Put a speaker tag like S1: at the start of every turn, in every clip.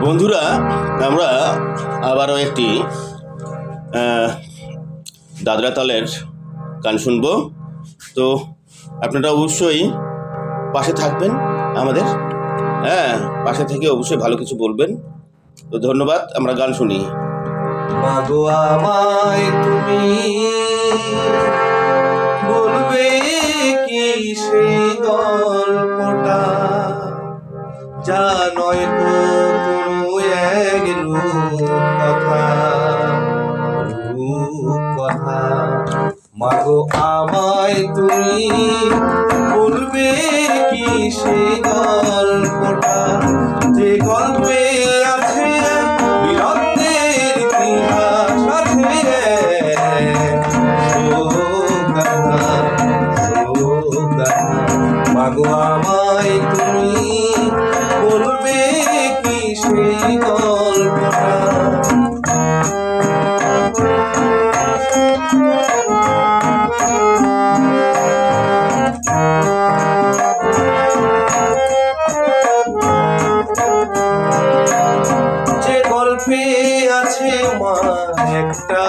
S1: বন্ধুরা, আমরা আবারও একটি দাদরা তালের গান শুনবো। তো আপনারা অবশ্যই পাশে থাকবেন আমাদের, পাশে থেকে অবশ্যই ভালো কিছু বলবেন। তো ধন্যবাদ, আমরা গান শুনি।
S2: মাগো আমায় তুমি বলবে কি সেই গল্পটা, যা নয় তো কোনো এক রূপকথা। মাগো আমায় তুমি বলবে কি সেই গল্পটা, যে গল্পে আছে বীরত্বের ইতিহাস, আছে মাগো আমায় তুমি বলবে কি সেই গল্পটা। যে গল্পে আছে মা একটা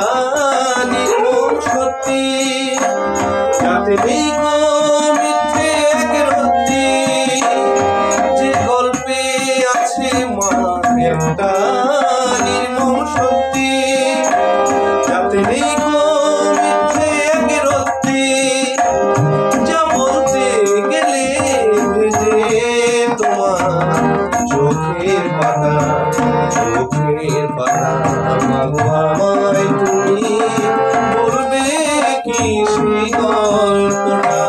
S2: নির্মম সত্যি, যাতে নেই গো মিথ্যে এক রত্তি। যে গল্পে আছে মা একটা নির্মম সত্যি, যাতে নেই গো মিথ্যে এক রত্তি। যা বলতে গেলে ভেজে তোমার চোখের পাতা, চোখের পাতা। মাগো আমায় তুমি বলবে কি সেই গল্পটা।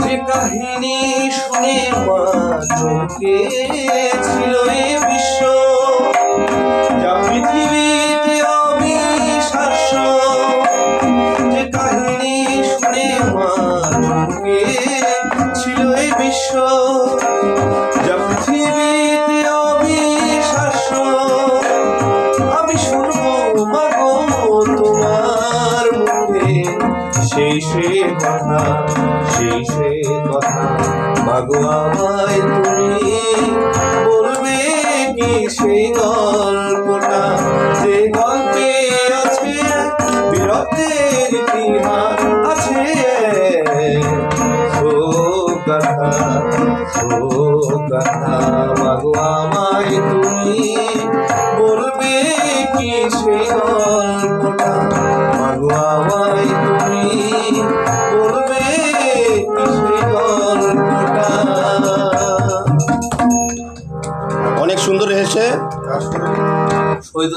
S2: যে কাহিনী শুনে মা চমকে ছিল এ বিশ্ব, যা পৃথিবীতে অবিশ্বাস্য। যে কাহিনী শুনে মা চমকে ছিল এ বিশ্ব, যা পৃথিবীতে অবিশ্বাস্য। আমি শুনবো মাগো তোমার মুখে সেই কথা, সেই কথা। মাগো আমায় তুমি বলবে কি সেই গল্পটা, যে গল্পে আছে বীরত্বের ইতিহাস, আছে কথা। মাগো আমায় তুমি বলবে কি সেই গল্পটা। মাগো আমায় তুমি বলবে কি সেই গল্পটা।
S1: অনেক সুন্দর হয়েছে।